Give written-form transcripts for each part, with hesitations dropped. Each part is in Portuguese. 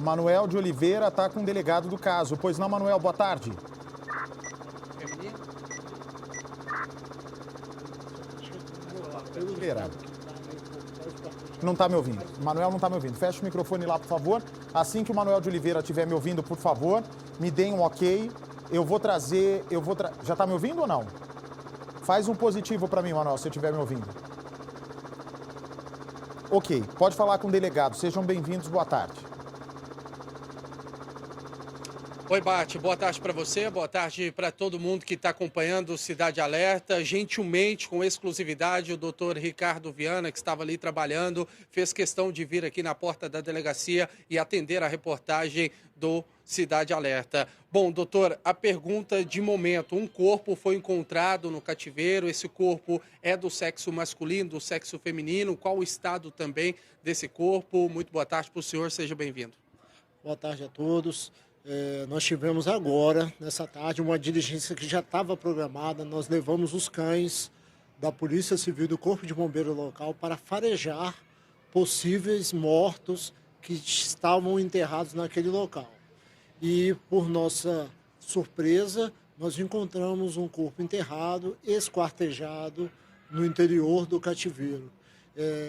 Manuel de Oliveira está com o delegado do caso. Pois não, Manuel, boa tarde. Oliveira. Não está me ouvindo. Manuel não está me ouvindo. Fecha o microfone lá, por favor. Assim que o Manuel de Oliveira estiver me ouvindo, por favor, me deem um ok. Eu vou trazer... Já está me ouvindo ou não? Faz um positivo para mim, Manuel, se estiver me ouvindo. Ok, pode falar com o delegado. Sejam bem-vindos, boa tarde. Oi, Bate. Boa tarde para você, boa tarde para todo mundo que está acompanhando o Cidade Alerta. Gentilmente, com exclusividade, o doutor Ricardo Viana, que estava ali trabalhando, fez questão de vir aqui na porta da delegacia e atender a reportagem do Cidade Alerta. Bom, doutor, a pergunta de momento. Um corpo foi encontrado no cativeiro, esse corpo é do sexo masculino, do sexo feminino. Qual o estado também desse corpo? Muito boa tarde para o senhor, seja bem-vindo. Boa tarde a todos. Nós tivemos agora, nessa tarde, uma diligência que já estava programada. Nós levamos os cães da Polícia Civil e do Corpo de Bombeiro local para farejar possíveis mortos que estavam enterrados naquele local. E, por nossa surpresa, nós encontramos um corpo enterrado, esquartejado, no interior do cativeiro.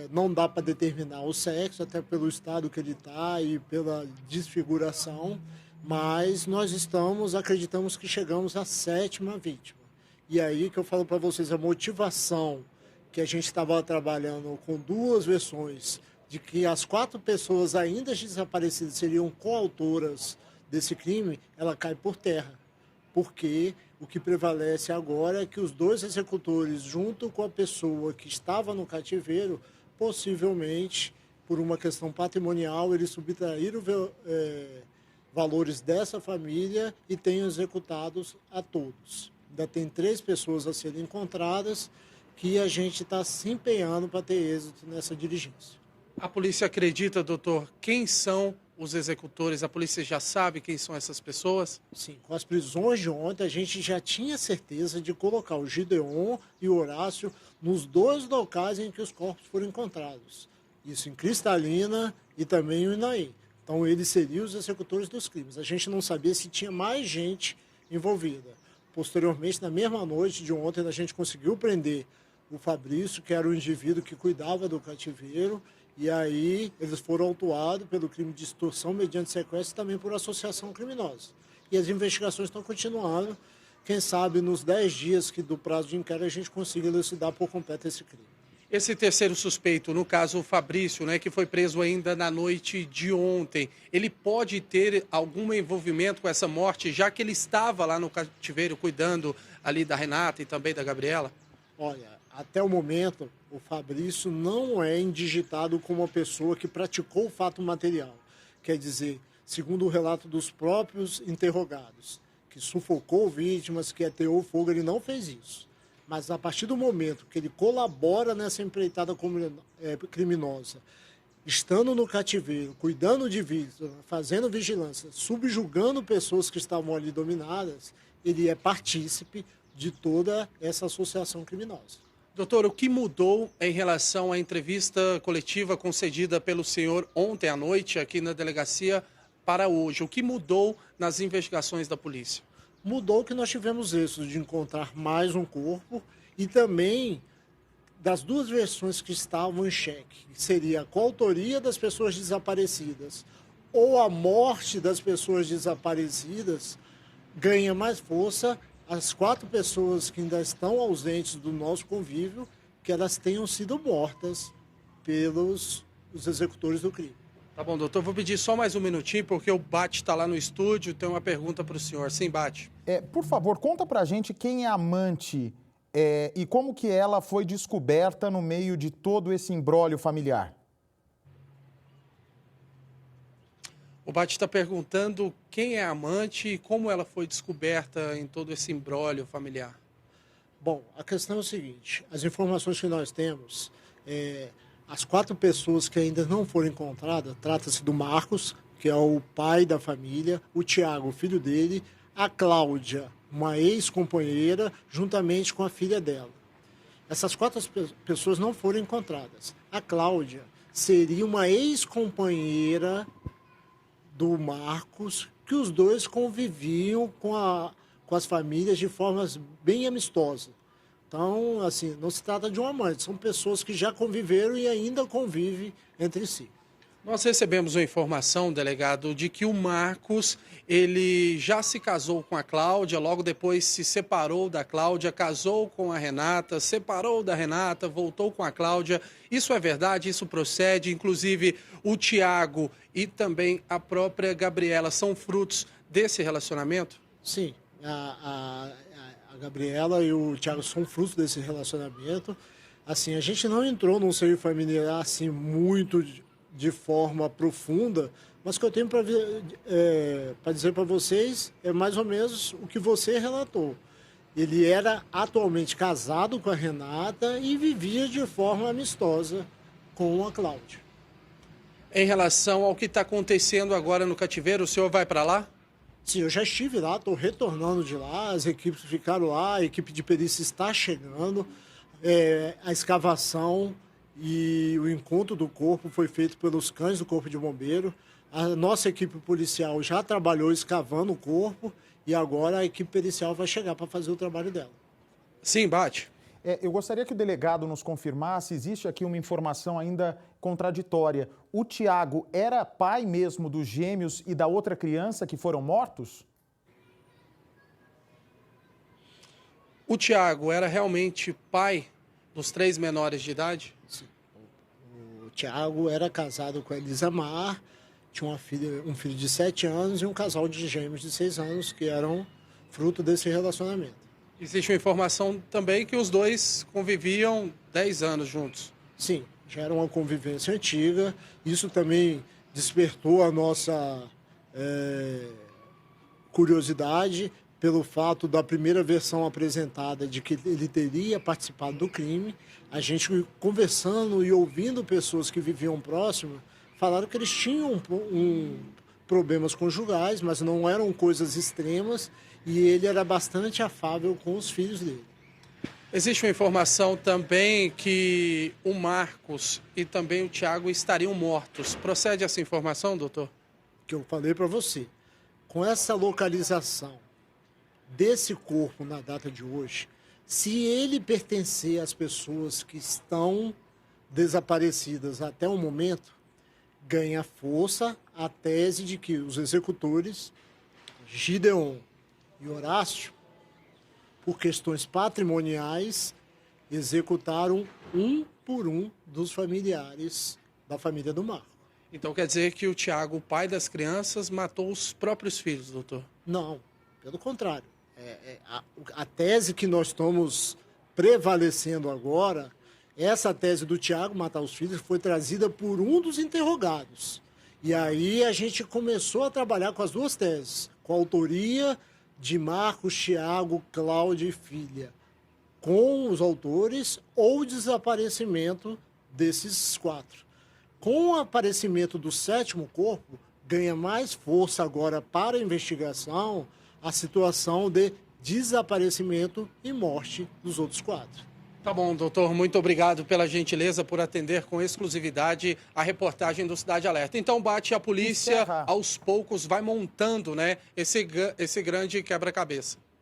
Não dá para determinar o sexo, até pelo estado que ele está e pela desfiguração, mas nós acreditamos que chegamos à 7ª vítima. E aí que eu falo para vocês, a motivação que a gente estava trabalhando com 2 versões, de que as 4 pessoas ainda desaparecidas seriam coautoras desse crime, ela cai por terra. Porque o que prevalece agora é que os 2 executores, junto com a pessoa que estava no cativeiro, possivelmente, por uma questão patrimonial, eles subtraíram valores dessa família e tenham executados a todos. Ainda tem 3 pessoas a serem encontradas que a gente está se empenhando para ter êxito nessa diligência. A polícia acredita, doutor, quem são os executores? A polícia já sabe quem são essas pessoas? Sim, com as prisões de ontem, a gente já tinha certeza de colocar o Gideon e o Horácio nos 2 locais em que os corpos foram encontrados. Isso em Cristalina e também em Inaí. Então, eles seriam os executores dos crimes. A gente não sabia se tinha mais gente envolvida. Posteriormente, na mesma noite de ontem, a gente conseguiu prender o Fabrício, que era o indivíduo que cuidava do cativeiro, e aí eles foram autuados pelo crime de extorsão mediante sequestro e também por associação criminosa. E as investigações estão continuando. Quem sabe nos 10 dias do prazo de inquérito a gente consiga elucidar por completo esse crime. Esse terceiro suspeito, no caso o Fabrício, né, que foi preso ainda na noite de ontem, ele pode ter algum envolvimento com essa morte, já que ele estava lá no cativeiro cuidando ali da Renata e também da Gabriela? Olha, até o momento, o Fabrício não é indigitado como uma pessoa que praticou o fato material. Quer dizer, segundo o relato dos próprios interrogados, que sufocou vítimas, que ateou fogo, ele não fez isso. Mas a partir do momento que ele colabora nessa empreitada criminosa, estando no cativeiro, cuidando de vítimas, fazendo vigilância, subjugando pessoas que estavam ali dominadas, ele é partícipe de toda essa associação criminosa. Doutor, o que mudou em relação à entrevista coletiva concedida pelo senhor ontem à noite aqui na delegacia para hoje? O que mudou nas investigações da polícia? Mudou que nós tivemos êxito de encontrar mais um corpo e também das 2 versões que estavam em xeque, que seria a coautoria das pessoas desaparecidas ou a morte das pessoas desaparecidas, ganha mais força as 4 pessoas que ainda estão ausentes do nosso convívio, que elas tenham sido mortas pelos os executores do crime. Tá bom, doutor, vou pedir só mais um minutinho, porque o Bate está lá no estúdio, tem uma pergunta para o senhor. Sim, Bate. Por favor, conta pra gente quem é a amante e como que ela foi descoberta no meio de todo esse imbróglio familiar. O Bate está perguntando quem é a amante e como ela foi descoberta em todo esse imbróglio familiar. Bom, a questão é o seguinte, as informações que nós temos, as 4 pessoas que ainda não foram encontradas, trata-se do Marcos, que é o pai da família, o Tiago, o filho dele, a Cláudia, uma ex-companheira, juntamente com a filha dela. Essas 4 pessoas não foram encontradas. A Cláudia seria uma ex-companheira do Marcos, que os dois conviviam com as famílias de formas bem amistosas. Então, assim, não se trata de um amante, são pessoas que já conviveram e ainda convivem entre si. Nós recebemos uma informação, delegado, de que o Marcos, ele já se casou com a Cláudia, logo depois se separou da Cláudia, casou com a Renata, separou da Renata, voltou com a Cláudia. Isso é verdade? Isso procede? Inclusive, o Tiago e também a própria Gabriela são frutos desse relacionamento? Sim, a Gabriela e o Tiago são frutos desse relacionamento. Assim, a gente não entrou num seio familiar assim muito de forma profunda, mas o que eu tenho para dizer para vocês é mais ou menos o que você relatou. Ele era atualmente casado com a Renata e vivia de forma amistosa com a Cláudia. Em relação ao que está acontecendo agora no cativeiro, o senhor vai para lá? Sim, eu já estive lá, estou retornando de lá, as equipes ficaram lá, a equipe de perícia está chegando, a escavação e o encontro do corpo foi feito pelos cães do Corpo de Bombeiro. A nossa equipe policial já trabalhou escavando o corpo e agora a equipe pericial vai chegar para fazer o trabalho dela. Sim, Bate. Eu gostaria que o delegado nos confirmasse, existe aqui uma informação ainda contraditória. O Tiago era pai mesmo dos gêmeos e da outra criança que foram mortos? O Tiago era realmente pai dos 3 menores de idade? Sim. O Tiago era casado com a Elisamar, tinha um filho de 7 anos e um casal de gêmeos de 6 anos que eram fruto desse relacionamento. Existe uma informação também que os dois conviviam 10 anos juntos. Sim, já era uma convivência antiga. Isso também despertou a nossa curiosidade pelo fato da primeira versão apresentada de que ele teria participado do crime. A gente conversando e ouvindo pessoas que viviam próximo, falaram que eles tinham problemas conjugais, mas não eram coisas extremas, e ele era bastante afável com os filhos dele. Existe uma informação também que o Marcos e também o Tiago estariam mortos. Procede essa informação, doutor? Que eu falei para você. Com essa localização desse corpo na data de hoje, se ele pertencer às pessoas que estão desaparecidas até o momento, ganha força a tese de que os executores, Gideon e Horácio, por questões patrimoniais, executaram um por um dos familiares da família do Marco. Então quer dizer que o Tiago, o pai das crianças, matou os próprios filhos, doutor? Não, pelo contrário. A tese que nós estamos prevalecendo agora, essa tese do Tiago matar os filhos foi trazida por um dos interrogados. E aí a gente começou a trabalhar com as duas teses, com a autoria de Marcos, Tiago, Cláudia e filha, com os autores ou o desaparecimento desses 4. Com o aparecimento do 7º corpo, ganha mais força agora para a investigação a situação de desaparecimento e morte dos outros 4. Tá bom, doutor. Muito obrigado pela gentileza por atender com exclusividade a reportagem do Cidade Alerta. Então, Bate, a polícia, aos poucos, vai montando, né, esse grande quebra-cabeça.